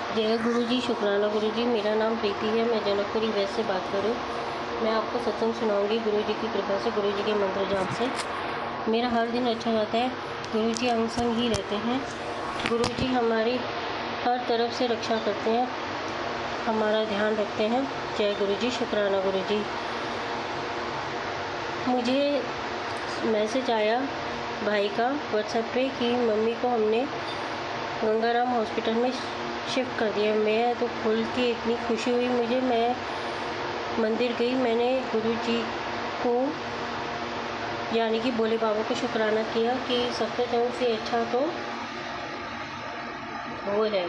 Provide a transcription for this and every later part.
जय गुरु जी, शुक्राना गुरु जी। मेरा नाम प्रीति है, मैं जनकपुरी वेस्ट से बात कर रही हूँ। मैं आपको सत्संग सुनाऊंगी गुरु जी की कृपा से, गुरु जी के मंत्र जाप से। मेरा हर दिन अच्छा जाता है। गुरु जी अंग संग ही रहते हैं। गुरु जी हमारी हर तरफ से रक्षा करते हैं, हमारा ध्यान रखते हैं। जय गुरु जी, शुक्राना गुरु जी। मुझे मैसेज आया भाई का व्हाट्सएप पे कि मम्मी को हमने गंगाराम हॉस्पिटल में शिफ्ट कर दिया। मैं तो खुल के इतनी खुशी हुई मुझे। मैं मंदिर गई, मैंने गुरु जी को यानी कि भोले बाबा को शुक्राना किया कि सफदरजंग से अच्छा तो वो है,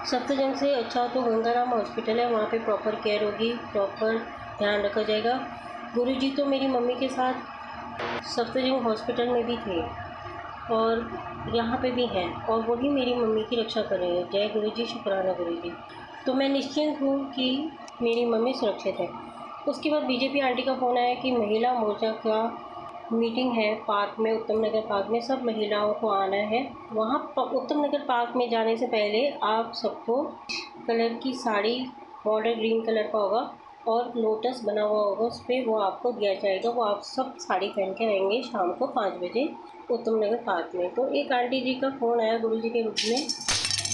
सफदरजंग से अच्छा तो गंगाराम हॉस्पिटल है। वहाँ पे प्रॉपर केयर होगी, प्रॉपर ध्यान रखा जाएगा। गुरु जी तो मेरी मम्मी के साथ सफदरजंग हॉस्पिटल में भी थे और यहाँ पे भी हैं, और वही मेरी मम्मी की रक्षा कर रहे हैं। जय गुरु जी, शुक्राना गुरु जी। तो मैं निश्चिंत हूँ कि मेरी मम्मी सुरक्षित है। उसके बाद बीजेपी आंटी का फ़ोन आया कि महिला मोर्चा का मीटिंग है पार्क में, उत्तम नगर पार्क में, सब महिलाओं को आना है। वहाँ उत्तम नगर पार्क में जाने से पहले आप सबको कलर की साड़ी, बॉर्डर ग्रीन कलर का होगा और लोटस बना हुआ होगा उस पर, वो आपको दिया जाएगा। वो आप सब साड़ी पहन के आएंगे शाम को 5 बजे उत्तम नगर पार्क में। तो एक आंटी जी का फ़ोन आया गुरु जी के रूप में,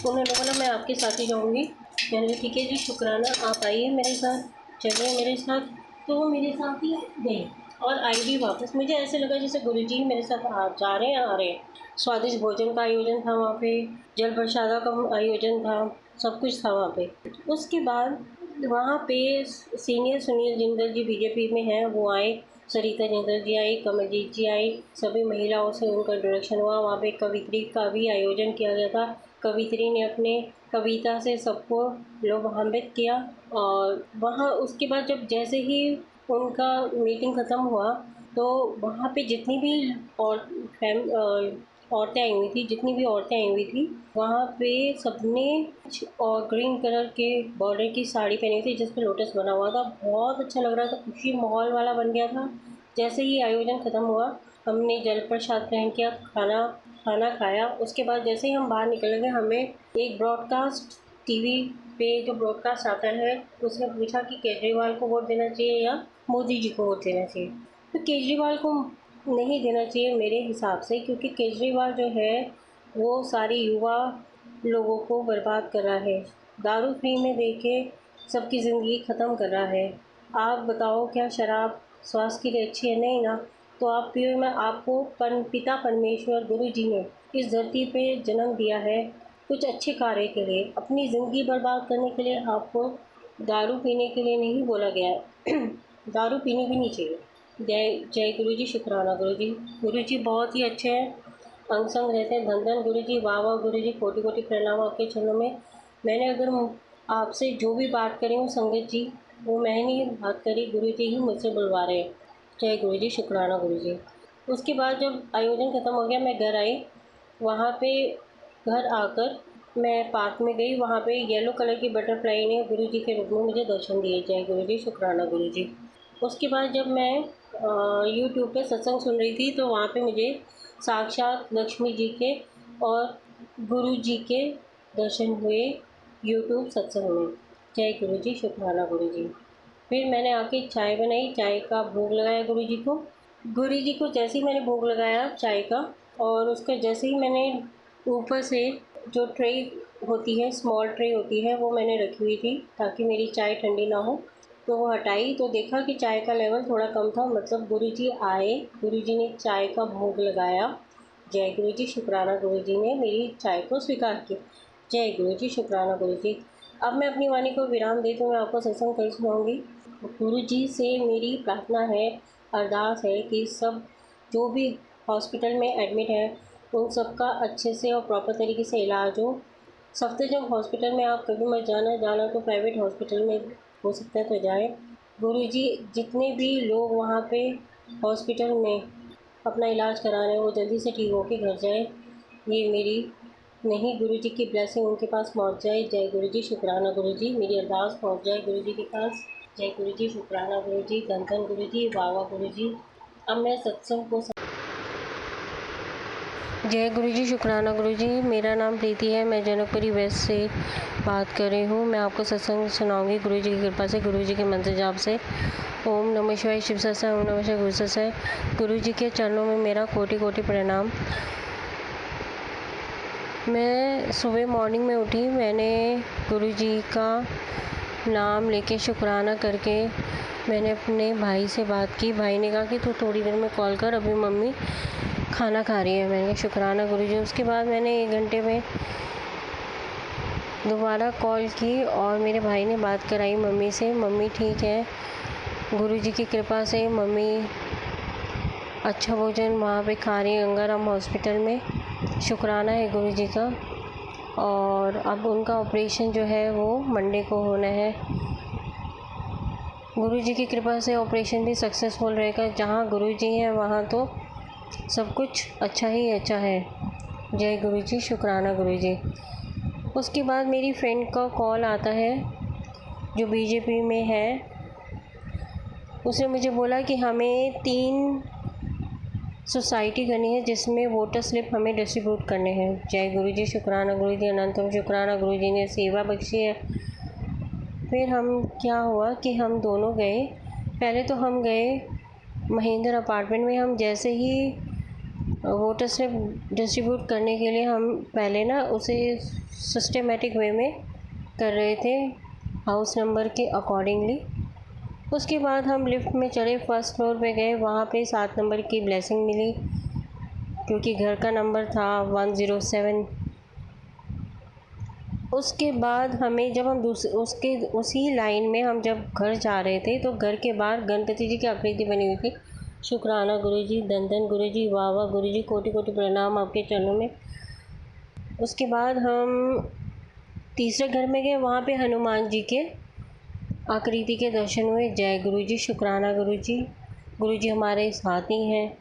उन्होंने बोला मैं आपके साथ ही जाऊँगी। मैंने कहा ठीक है जी, शुक्राना, आप आइए मेरे साथ, चलिए मेरे साथ। तो वो मेरे साथ ही गई और आई भी वापस। मुझे ऐसे लगा जैसे गुरु जी मेरे साथ जा रहे हैं, आ रहे हैं। स्वादिष्ट भोजन का आयोजन था वहाँ पे, जल प्रसादा का आयोजन था, सब कुछ था वहाँ पे। उसके बाद वहाँ पे सीनियर सुनील जिंदल जी बीजेपी में हैं, वो आए, सरिता जिंदल जी आई, कमलजीत जी आई, सभी महिलाओं से उनका इंट्रोडक्शन हुआ। वहाँ पे कवित्री का भी आयोजन किया गया था। कवित्री ने अपने कविता से सबको लोभान्वित किया। और वहाँ उसके बाद जब जैसे ही उनका मीटिंग ख़त्म हुआ तो वहाँ पे जितनी भी औरतें आई हुई थी, जितनी भी औरतें आई हुई थी, वहाँ पे सबने और ग्रीन कलर के बॉर्डर की साड़ी पहनी थी जिस पे लोटस बना हुआ था। बहुत अच्छा लग रहा था, खुशी माहौल वाला बन गया था। जैसे ही आयोजन ख़त्म हुआ, हमने जल प्रसाद ग्रहण किया, खाना खाया। उसके बाद जैसे ही हम बाहर निकल गए, हमें एक ब्रॉडकास्ट टीवी पे जो ब्रॉडकास्ट आता है उसने पूछा कि केजरीवाल को वोट देना चाहिए या मोदी जी को वोट देना चाहिए। तो केजरीवाल को नहीं देना चाहिए मेरे हिसाब से, क्योंकि केजरीवाल जो है वो सारी युवा लोगों को बर्बाद कर रहा है, दारू फ्री में दे के सबकी ज़िंदगी ख़त्म कर रहा है। आप बताओ क्या शराब स्वास्थ्य के लिए अच्छी है? नहीं ना। तो आप पियो। में आपको पिता परमेश्वर गुरु जी ने इस धरती पे जन्म दिया है कुछ अच्छे कार्य के लिए, अपनी ज़िंदगी बर्बाद करने के लिए आपको दारू पीने के लिए नहीं बोला गया है। दारू पीनी भी नहीं चाहिए। जय जय गुरु जी, शुक्राना गुरु जी। गुरु जी बहुत ही अच्छे हैं, अंग संग रहते हैं। धन धन गुरु जी, वाह वाह गुरु जी, कोटि कोटि प्रणाम आपके चरणों में। मैंने अगर आपसे जो भी बात करी हूँ संगत जी, वो मैंने नहीं बात करी, गुरु जी ही मुझसे बुलवा रहे हैं। जय गुरु जी, शुक्राना गुरु जी। उसके बाद जब आयोजन ख़त्म हो गया, मैं घर आई। वहाँ पे घर आकर मैं पार्क में गई, वहाँ पे येलो कलर की बटरफ्लाई ने गुरु जी के रूप में मुझे दर्शन दिए। जय गुरु जी, शुक्राना गुरु जी। उसके बाद जब मैं यूट्यूब पे सत्संग सुन रही थी तो वहाँ पे मुझे साक्षात लक्ष्मी जी के और गुरु जी के दर्शन हुए यूट्यूब सत्संग में। जय गुरु जी, शुक्राना गुरु जी। फिर मैंने आके चाय बनाई, चाय का भोग लगाया गुरु जी को। गुरु जी को जैसे ही मैंने भोग लगाया चाय का, और उसका जैसे ही मैंने ऊपर से जो ट्रे होती है, स्मॉल ट्रे होती है, वो मैंने रखी हुई थी ताकि मेरी चाय ठंडी ना हो, तो वो हटाई तो देखा कि चाय का लेवल थोड़ा कम था। मतलब गुरु जी आए, गुरु जी ने चाय का भोग लगाया। जय गुरु जी, शुक्राना गुरु जी ने मेरी चाय को स्वीकार किया। जय गुरु जी, शुक्राना गुरु जी। अब मैं अपनी वाणी को विराम देती हूँ, मैं आपको सत्संग कल सुनाऊँगी। गुरु जी से मेरी प्रार्थना है, अरदास है कि सब जो भी हॉस्पिटल में एडमिट है उन सब का अच्छे से और प्रॉपर तरीके से इलाज हो। सफदरजंग हॉस्पिटल में आप कभी मत जाना तो प्राइवेट हॉस्पिटल में हो सकता है तो जाएं। गुरुजी जितने भी लोग वहाँ पे हॉस्पिटल में अपना इलाज करा रहे हैं वो जल्दी से ठीक होके घर जाए, ये मेरी नहीं, गुरुजी की ब्लेसिंग उनके पास पहुँच जाए। जय गुरु जी, शुक्राना गुरु जी, मेरी अरदास पहुँच जाए गुरु जी के पास। जय गुरु जी, शुक्राना गुरु जी, धन धन गुरु जी, वाह वाह गुरु जी। अब मैं सत्संग को जय गुरु जी, शुक्राना गुरु जी। मेरा नाम प्रीति है, मैं जनकपुरी वेस्ट से बात कर रही हूँ। मैं आपको सत्संग सुनाऊंगी गुरु जी की कृपा से, गुरु जी के मंत्र जाप से। ओम नमः शिवाय, शिव सत्संग, ओम नमः शिवाय, गुरु सत्संग। गुरु जी के चरणों में मेरा कोटि कोटि प्रणाम। मैं सुबह मॉर्निंग में उठी, मैंने गुरु जी का नाम लेके शुक्राना करके मैंने अपने भाई से बात की। भाई ने कहा कि तू थोड़ी देर में कॉल कर, अभी मम्मी खाना खा रही है। मैंने कहा शुक्राना गुरुजी। उसके बाद मैंने 1 घंटे में दोबारा कॉल की और मेरे भाई ने बात कराई मम्मी से। मम्मी ठीक है, गुरुजी की कृपा से मम्मी अच्छा भोजन वहाँ पे खा रही है गंगाराम हॉस्पिटल में। शुक्राना है गुरुजी का। और अब उनका ऑपरेशन जो है वो मंडे को होना है। गुरुजी की कृपा से ऑपरेशन भी सक्सेसफुल रहेगा। जहाँ गुरुजी हैं वहाँ तो सब कुछ अच्छा ही अच्छा है। जय गुरु जी, शुक्राना गुरु जी। उसके बाद मेरी फ्रेंड का कॉल आता है जो बीजेपी में है। उसने मुझे बोला कि हमें 3 सोसाइटी करनी है जिसमें वोटर स्लिप हमें डिस्ट्रीब्यूट करने हैं। जय गुरु जी, शुक्राना गुरु जी, अनंतम शुक्राना गुरु जी ने सेवा बख्शी है। फिर हम क्या हुआ कि हम दोनों गए। पहले तो हम गए महेंद्र अपार्टमेंट में। हम जैसे ही वोटर स्लिप डिस्ट्रीब्यूट करने के लिए हम पहले ना उसे सिस्टमेटिक वे में कर रहे थे, हाउस नंबर के अकॉर्डिंगली। उसके बाद हम लिफ्ट में चढ़े, फर्स्ट फ्लोर पे गए। वहाँ पे 7 नंबर की ब्लेसिंग मिली क्योंकि घर का नंबर था 107। उसके बाद हमें जब हम उसी लाइन में हम जब घर जा रहे थे तो घर के बाहर गणपति जी की आकृति बनी हुई थी। शुक्राना गुरुजी, धन धन गुरुजी, वाह वाह गुरुजी, कोटि कोटि प्रणाम आपके चरणों में। उसके बाद हम तीसरे घर में गए, वहाँ पे हनुमान जी के आकृति के दर्शन हुए। जय गुरुजी, शुक्राना गुरुजी। गुरुजी हमारे साथ ही हैं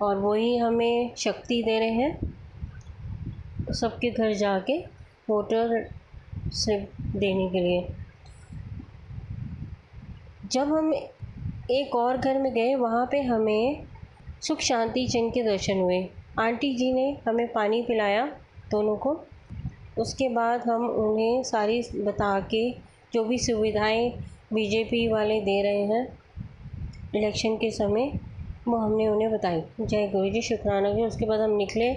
और वही हमें शक्ति दे रहे हैं सबके घर जाके वोटर स्लिप देने के लिए। जब हम एक और घर में गए, वहाँ पे हमें सुख शांति चिन्ह के दर्शन हुए। आंटी जी ने हमें पानी पिलाया दोनों को। उसके बाद हम उन्हें सारी बता के जो भी सुविधाएं बीजेपी वाले दे रहे हैं इलेक्शन के समय, वो हमने उन्हें बताई। जय गुरुजी, शुक्राना जी। उसके बाद हम निकले।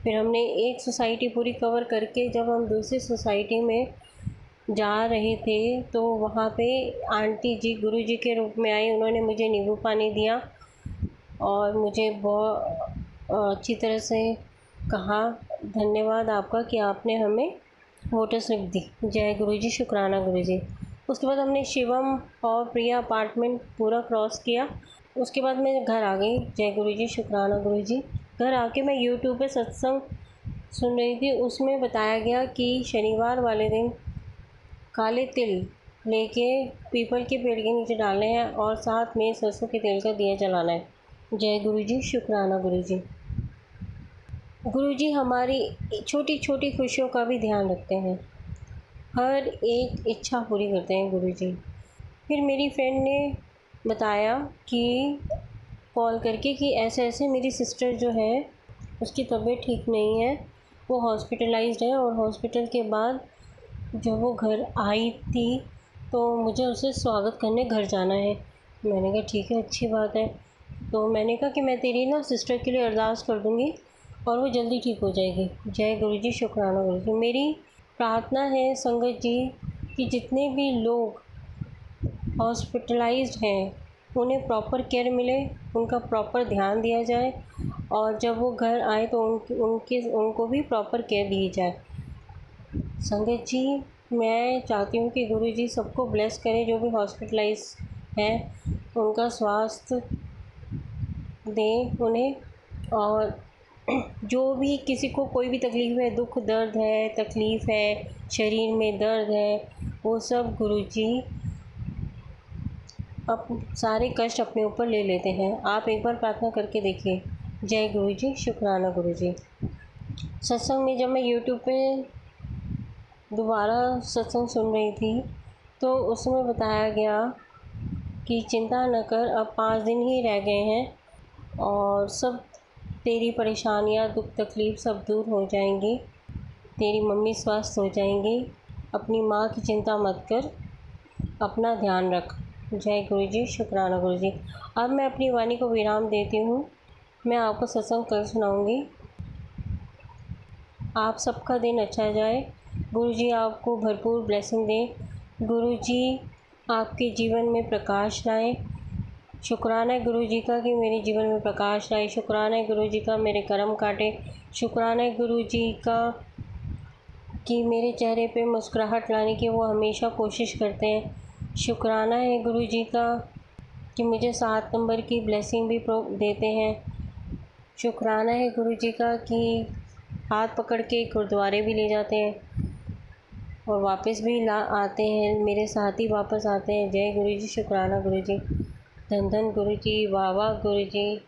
फिर हमने एक सोसाइटी पूरी कवर करके जब हम दूसरी सोसाइटी में जा रहे थे तो वहाँ पे आंटी जी गुरुजी के रूप में आई। उन्होंने मुझे नींबू पानी दिया और मुझे बहुत अच्छी तरह से कहा धन्यवाद आपका कि आपने हमें वोटर स्लिप दी। जय गुरुजी, शुक्राना गुरुजी। उसके बाद हमने शिवम और प्रिया अपार्टमेंट पूरा क्रॉस किया। उसके बाद मैं घर आ गई। जय गुरुजी, शुक्राना गुरुजी। घर आके मैं यूट्यूब पे सत्संग सुन रही थी। उसमें बताया गया कि शनिवार वाले दिन काले तिल लेके पीपल के पेड़ के नीचे डालने हैं और साथ में सरसों के तेल का दिया जलाना है। जय गुरुजी, शुक्राना गुरुजी। गुरुजी हमारी छोटी छोटी खुशियों का भी ध्यान रखते हैं, हर एक इच्छा पूरी करते हैं गुरुजी। फिर मेरी फ्रेंड ने बताया कि कॉल करके कि ऐसे ऐसे मेरी सिस्टर जो है उसकी तबीयत ठीक नहीं है, वो हॉस्पिटलाइज्ड है और हॉस्पिटल के बाद जब वो घर आई थी तो मुझे उसे स्वागत करने घर जाना है। मैंने कहा ठीक है, अच्छी बात है। तो मैंने कहा कि मैं तेरी ना सिस्टर के लिए अरदास कर दूँगी और वो जल्दी ठीक हो जाएगी। जय गुरुजी, शुक्राना गुरुजी। मेरी प्रार्थना है संगत जी कि जितने भी लोग हॉस्पिटलाइज्ड हैं उन्हें प्रॉपर केयर मिले, उनका प्रॉपर ध्यान दिया जाए और जब वो घर आए तो उनको भी प्रॉपर केयर दी जाए। संगत जी, मैं चाहती हूँ कि गुरुजी सबको ब्लेस करें जो भी हॉस्पिटलाइज हैं, उनका स्वास्थ्य दें उन्हें। और जो भी किसी को कोई भी तकलीफ़ है, दुख दर्द है, तकलीफ़ है, शरीर में दर्द है, वो सब गुरुजी अब सारे कष्ट अपने ऊपर ले लेते हैं। आप एक बार प्रार्थना करके देखिए। जय गुरुजी, शुक्राना गुरुजी। सत्संग में जब मैं यूट्यूब पे दोबारा सत्संग सुन रही थी तो उसमें बताया गया कि चिंता न कर, अब 5 दिन ही रह गए हैं और सब तेरी परेशानियाँ, दुख तकलीफ़ सब दूर हो जाएंगी। तेरी मम्मी स्वस्थ हो जाएंगी। अपनी माँ की चिंता मत कर, अपना ध्यान रख। जय गुरु जी, शुक्राना गुरु जी। अब मैं अपनी वाणी को विराम देती हूँ। मैं आपको सत्संग कल सुनाऊँगी। आप सबका दिन अच्छा जाए। गुरु जी आपको भरपूर ब्लेसिंग दें। गुरु जी आपके जीवन में प्रकाश लाएं। शुक्राना है गुरु जी का कि मेरे जीवन में प्रकाश लाए। शुक्राना है गुरु जी का मेरे कर्म काटे। शुक्राना है गुरु जी का कि मेरे चेहरे पे मुस्कुराहट लाने की वो हमेशा कोशिश करते हैं। शुक्राना है गुरु जी का कि मुझे 7 नंबर की ब्लेसिंग भी देते हैं। शुक्राना है गुरु जी का कि हाथ पकड़ के गुरुद्वारे भी ले जाते हैं और वापस भी ला आते हैं, मेरे साथ ही वापस आते हैं। जय गुरु जी, शुक्राना गुरु जी, धन धन गुरु जी, वाह वाह गुरु जी।